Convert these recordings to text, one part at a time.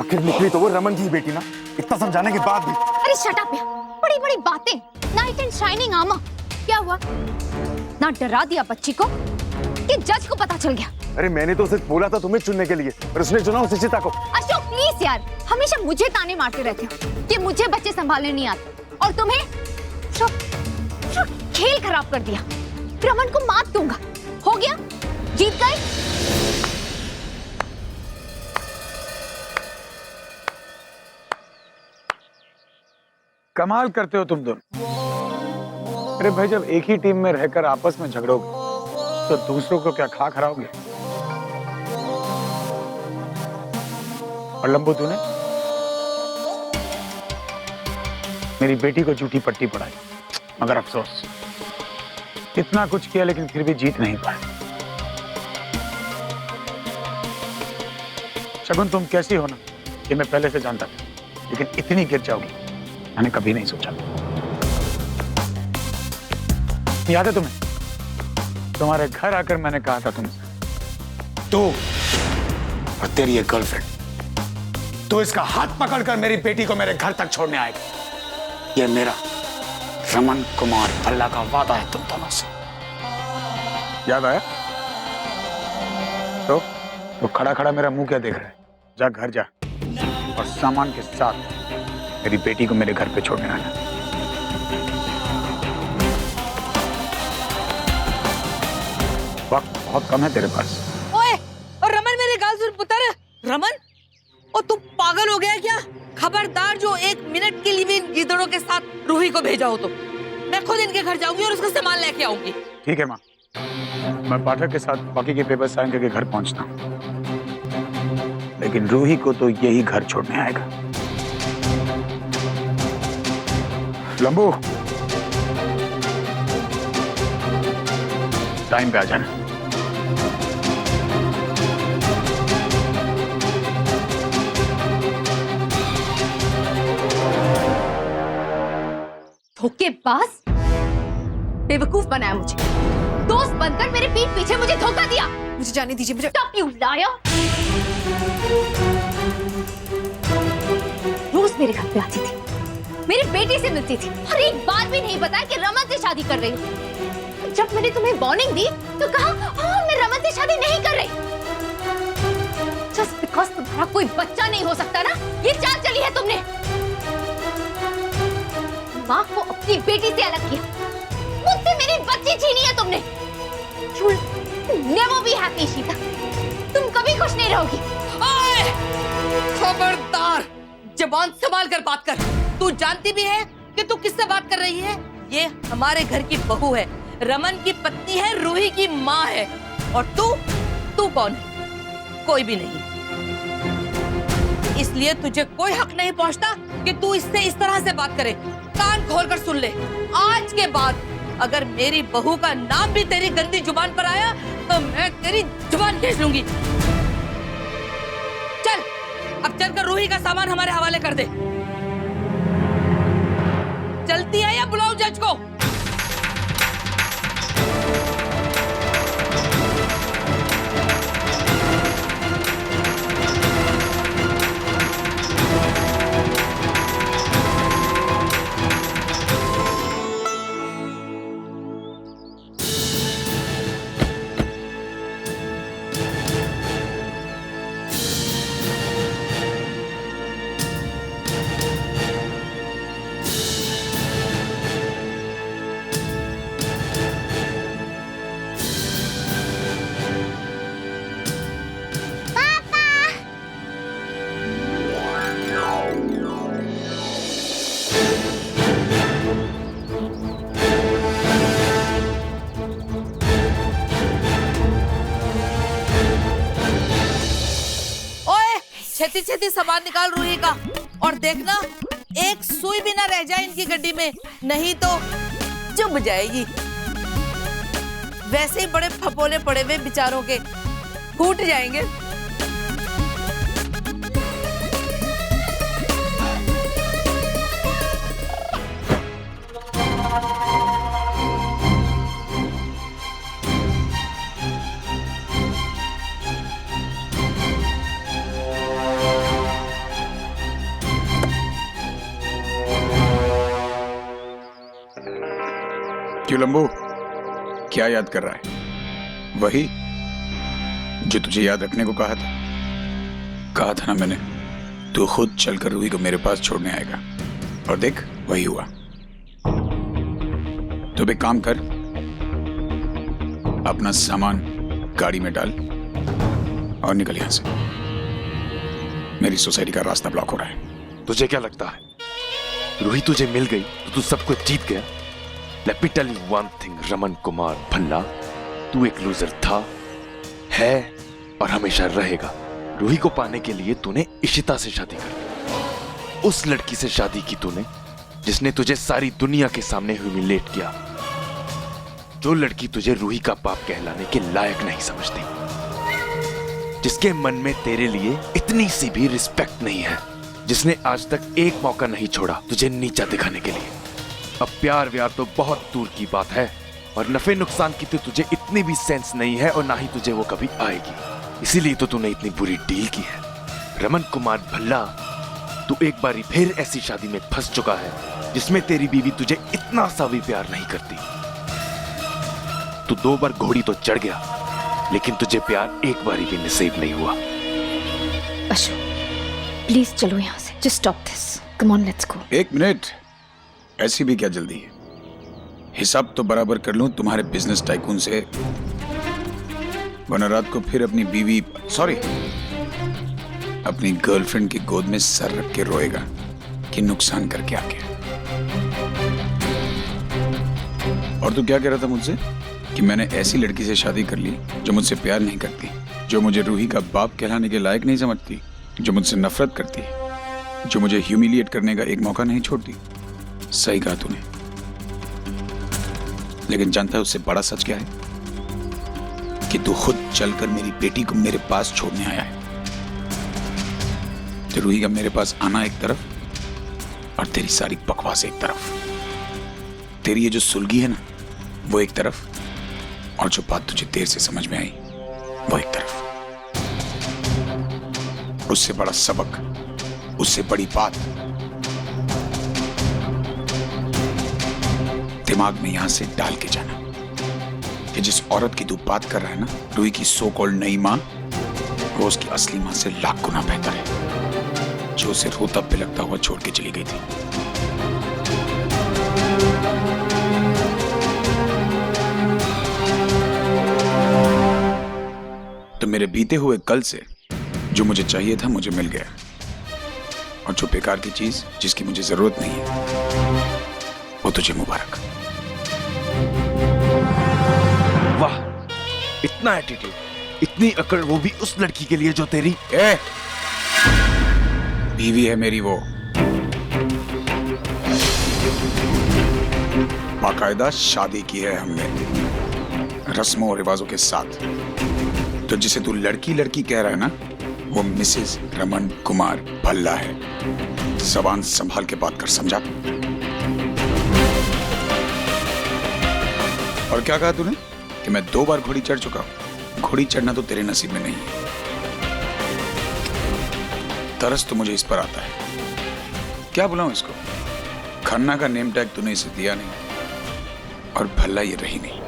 आखिर निकली तो वो रमन की बेटी ना, इतना समझाने के बाद भी। अरे शट अप यार, बड़ी बड़ी बातें, नाइट एंड शाइनिंग आर्मर। क्या हुआ? ना डरा दिया बच्ची को कि जज को पता चल गया। अरे मैंने तो सिर्फ बोला था तुम्हें चुनने के लिए, और उसने चुना उस चिता को। अशोक प्लीज यार, हमेशा मुझे ताने मारते रहते हो कि मुझे बच्चे संभालने नहीं आते, और तुम्हें खेल खराब कर दिया। रमन को मात दूंगा। हो गया, जीत गए। कमाल करते हो तुम दोनों। अरे भाई, जब एक ही टीम में रहकर आपस में झगड़ोगे तो दूसरों को क्या खा खराओगे? और लंबू, तूने मेरी बेटी को झूठी पट्टी पढ़ाई, मगर अफसोस, इतना कुछ किया लेकिन फिर भी जीत नहीं पाए। शगुन, तुम कैसी हो ना, ये मैं पहले से जानता था, लेकिन इतनी गिर जाओगी मैंने कभी नहीं सोचा। याद है तुम्हें, तुम्हारे घर आकर मैंने कहा था तुमसे, तू और तेरी ये गर्लफ्रेंड, तू इसका हाथ पकड़कर मेरी बेटी को मेरे घर तक छोड़ने आएगा। ये मेरा रमन कुमार भल्ला का वादा है तुम दोनों से। याद आया? तो खड़ा खड़ा मेरा मुंह क्या देख रहा है? जा घर जा और सामान के साथ मेरी बेटी को मेरे घर पे छोड़ने आना। वक्त बहुत कम है तेरे पास। ओए, और रमन मेरे गाल सुन पुत्र। रमन, ओ तू पागल हो गया क्या? खबरदार, जो 1 मिनट के लिए भी इन गिदड़ों के साथ रूही को भेजा हो तो मैं खुद इनके घर जाऊंगी और उसका सामान लेके आऊंगी। ठीक है माँ, मैं पाठक के साथ बाकी के पेपर साइन करके घर पहुंचता हूँ, लेकिन रूही को तो यही घर छोड़ने आएगा। लंबू, टाइम पे आ जाना। धोखेबाज, बेवकूफ बनाया मुझे, दोस्त बनकर मेरे पीठ पीछे मुझे धोखा दिया। मुझे जाने दीजिए, मुझे। Stop you liar! रोज मेरे घर पे आती थी, मेरी बेटी से मिलती थी, और एक बार भी नहीं बताया कि रमन से शादी कर रही हूँ। जब मैंने तुम्हें वार्निंग दी तो कहा हाँ मैं रमन से शादी नहीं कर रही। Just because तुम्हारा कोई बच्चा नहीं हो सकता ना, ये चाल चली है तुमने। माँ को अपनी बेटी से अलग किया, मुझसे मेरी बच्ची छीनी है तुमने। You'll never be happy, शीता। तुम कभी खुश नहीं रहोगी। ओए, खबरदार, जबान संभाल कर बात कर। तू जानती भी है कि तू किससे बात कर रही है? ये हमारे घर की बहू है, रमन की पत्नी है, रूही की माँ है। और तू कौन है? कोई भी नहीं। इसलिए तुझे कोई हक नहीं पहुंचता कि तू इससे इस तरह से बात करे। कान खोलकर सुन ले, आज के बाद अगर मेरी बहू का नाम भी तेरी गंदी जुबान पर आया तो मैं तेरी जुबान खींच लूंगी। चल, अब चलकर रूही का सामान हमारे हवाले कर दे। चलती है या बुलाओ जज को? छेती छेती सामान निकाल रूही का, और देखना एक सुई भी ना रह जाए इनकी गड्डी में, नहीं तो चुभ जाएगी। वैसे ही बड़े फपोले पड़े हुए बेचारों के, फूट जाएंगे। क्यों लंबू, क्या याद कर रहा है? वही जो तुझे याद रखने को कहा था ना मैंने, तू खुद चलकर रूही को मेरे पास छोड़ने आएगा, और देख वही हुआ। तो एक काम कर, अपना सामान गाड़ी में डाल और निकल यहां से। मेरी सोसाइटी का रास्ता ब्लॉक हो रहा है। तुझे क्या लगता है रूही तुझे मिल गई तो तू सब कुछ जीत गया? Let me tell you one thing, Raman Kumar Bhalla, तू एक लूजर था, है और हमेशा रहेगा। रूही को पाने के लिए तूने इशिता से शादी कर ली। उस लड़की से शादी की तूने जिसने तुझे सारी दुनिया के सामने ह्यूमिलेट किया। जो लड़की तुझे रूही का बाप कहलाने के लायक नहीं समझती, जिसके मन में तेरे लिए इतनी सी भी रिस्पेक्ट नहीं है, जिसने आज तक एक मौका नहीं छोड़ा तुझे नीचा दिखाने के लिए। अब प्यार व्यार तो बहुत दूर की बात है, और नफे नुकसान की तो तुझे इतनी भी सेंस नहीं है, और ना ही तुझे वो कभी आएगी। इसीलिए तो तूने इतनी बुरी डील की है। रमन कुमार भल्ला, तू एक बारी फिर ऐसी शादी में फंस चुका है जिसमें तेरी बीवी तुझे इतना सा भी प्यार नहीं करती। तू 2 बार घोड़ी तो चढ़ गया, लेकिन तुझे प्यार एक बारी भी नसीब नहीं हुआ। अशोक, प्लीज चलो यहाँ से। Just stop this. Come on, let's go. 1 minute, ऐसी भी क्या जल्दी है? हिसाब तो बराबर कर लूं तुम्हारे बिजनेस टाइकून से, वरना रात को फिर अपनी बीवी, सॉरी अपनी गर्लफ्रेंड की गोद में सर रख के रोएगा कि नुकसान करके आ गया। और तू क्या कह रहा था मुझसे कि मैंने ऐसी लड़की से शादी कर ली जो मुझसे प्यार नहीं करती, जो मुझे रूही का बाप कहलाने के लायक नहीं समझती, जो मुझसे नफरत करती, जो मुझे ह्यूमिलिएट करने का एक मौका नहीं छोड़ती। सही कहा तूने, लेकिन जानता है उससे बड़ा सच क्या है? कि तू खुद चलकर मेरी बेटी को मेरे पास छोड़ने आया है। तो रूही का मेरे पास आना एक तरफ, और तेरी सारी बकवास एक तरफ। तेरी ये जो सुलगी है ना, वो एक तरफ, और जो बात तुझे देर से समझ में आई वो एक तरफ। उससे बड़ा सबक, उससे बड़ी बात दिमाग में यहां से डाल के जाना कि जिस औरत की तू बात कर रहा है ना, रूही की सो कॉल्ड नई मां, वो उसकी असली मां से लाख गुना बेहतर है, जो उसे रोता बिलखता हुआ छोड़ के चली गई थी। तो मेरे बीते हुए कल से जो मुझे चाहिए था मुझे मिल गया, और जो बेकार की चीज जिसकी मुझे जरूरत नहीं है वो तुझे मुबारक। वाह, इतना एटीट्यूड, इतनी अकड़, वो भी उस लड़की के लिए जो तेरी बीवी है मेरी। वो बाकायदा शादी की है हमने, रस्मों और रिवाजों के साथ। तो जिसे तू लड़की लड़की कह रहा है ना, वो मिसेस रमन कुमार भल्ला है। जबान संभाल के बात कर, समझा? और क्या कहा तूने कि मैं 2 बार घोड़ी चढ़ चुका हूं? घोड़ी चढ़ना तो तेरे नसीब में नहीं है। तरस तो मुझे इस पर आता है, क्या बुलाऊं इसको? खन्ना का नेम टैग तूने इसे दिया नहीं, और भल्ला ये रही नहीं।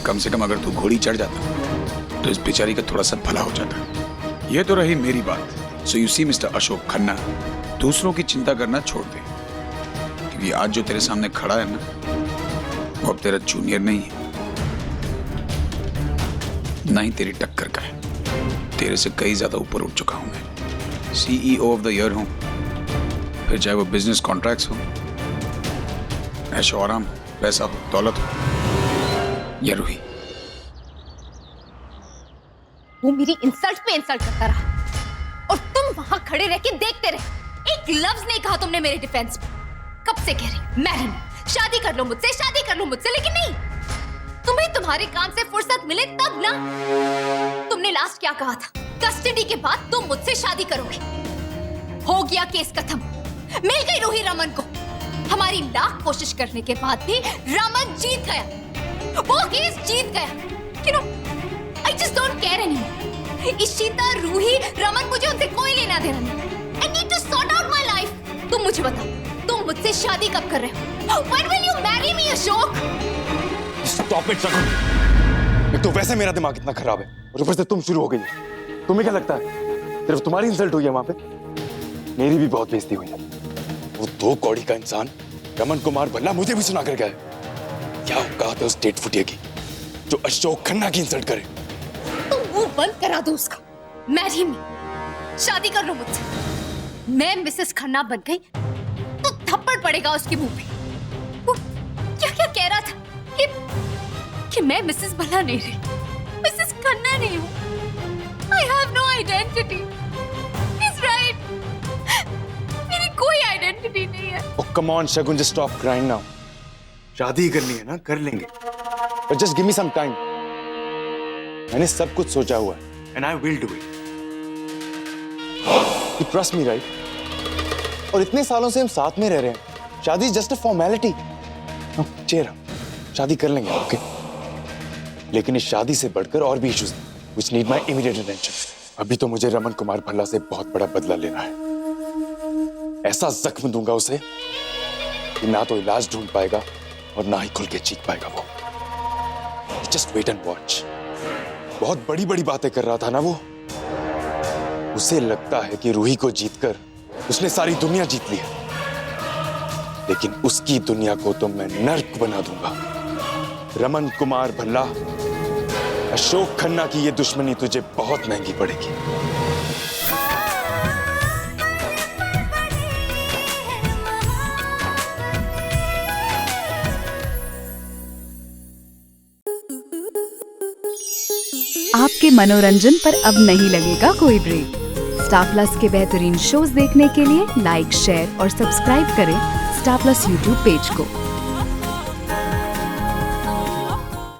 कम से कम अगर तू घोड़ी चढ़ जाता तो इस बेचारी का थोड़ा सा भला हो जाता। ये तो रही मेरी बात। So you see mister Ashok Khanna, दूसरों की चिंता करना छोड़ दे, क्योंकि आज जो तेरे सामने खड़ा है ना, वो अब तेरा जूनियर नहीं है, ना ही तेरी टक्कर का है। तेरे से कई ज्यादा ऊपर उठ चुका हूं मैं। CEO ऑफ द ईयर हूं, फिर चाहे वो बिजनेस कॉन्ट्रैक्ट्स हो, ऐशो आराम, पैसा हो, दौलत हो, या रूही। वो मेरी इंसल्ट पे इंसल्ट करता रहा, और तुम वहां खड़े रह के देखते रहे। एक लफ्ज नहीं कहा तुमने मेरे डिफेंस में। कब से कह रही मैं शादी कर लो मुझसे, शादी कर लो मुझसे, लेकिन नहीं। तुम्हें तुम्हारे काम से फुर्सत मिले तब ना। तुमने लास्ट क्या कहा था? कस्टडी के बाद तुम मुझसे शादी करोगे। हो गया केस खत्म, मिल गई रूही रमन को। हमारी लाख कोशिश करने के बाद भी रमन जीत गया, वो केस जीत गया। You know, I just don't care anymore. Ishita, Ruhi, Raman, मुझे उनसे कोई लेना देना नहीं। I need to sort out my life. तुम मुझे बताओ, तुम मुझसे शादी कब कर रहे हो? When will you marry me, Ashok? Stop it, शगुन। एक तो वैसे मेरा दिमाग इतना खराब है और ऊपर से तुम शुरू हो गई है। तुम्हें क्या लगता है सिर्फ तुम्हारी इंसल्ट हुई है वहां पे? मेरी भी बहुत बेइज्जती हुई है। वो 2 कौड़ी का इंसान रमन कुमार भल्ला मुझे भी सुना कर गया है। क्या औकात है उस टेट फुटिया की जो अशोक खन्ना की इंसल्ट करे? तुम मुंह बंद करा दो उसका। मैरी मी, शादी कर लो मुझसे। मैं मिसेस खन्ना बन गई तो थप्पड़ पड़ेगा उसके मुंह पे। वो क्या क्या कह रहा था कि मैं मिसेस भल्ला नहीं रही, मिसेस खन्ना नहीं हूँ। I have no identity. He's right. मेरी कोई आइडेंटिटी नहीं है। Oh, come on, Shagun, just stop crying now. शादी करनी है ना, कर लेंगे। But just give me some time. मैंने सब कुछ सोचा हुआ है, and I will do it. You trust me, right? और इतने सालों से हम साथ में रह रहे हैं। शादी just a formality. No, cheer up. शादी कर लेंगे, okay? लेकिन इस शादी से बढ़कर और भी issues which need my immediate attention. अभी तो मुझे रमन कुमार भल्ला से बहुत बड़ा बदला लेना है। ऐसा जख्म दूंगा उसे कि ना तो इलाज ढूंढ पाएगा और ना ही खुल के चीख पाएगा वो। Just wait and watch. बहुत बड़ी बड़ी बातें कर रहा था ना वो। उसे लगता है कि रूही को जीतकर उसने सारी दुनिया जीत ली है, लेकिन उसकी दुनिया को तो मैं नर्क बना दूंगा। रमन कुमार भल्ला, अशोक खन्ना की ये दुश्मनी तुझे बहुत महंगी पड़ेगी। आपके मनोरंजन पर अब नहीं लगेगा कोई ब्रेक। स्टार प्लस के बेहतरीन शोज देखने के लिए लाइक, शेयर और सब्सक्राइब करें स्टार प्लस यूट्यूब पेज को।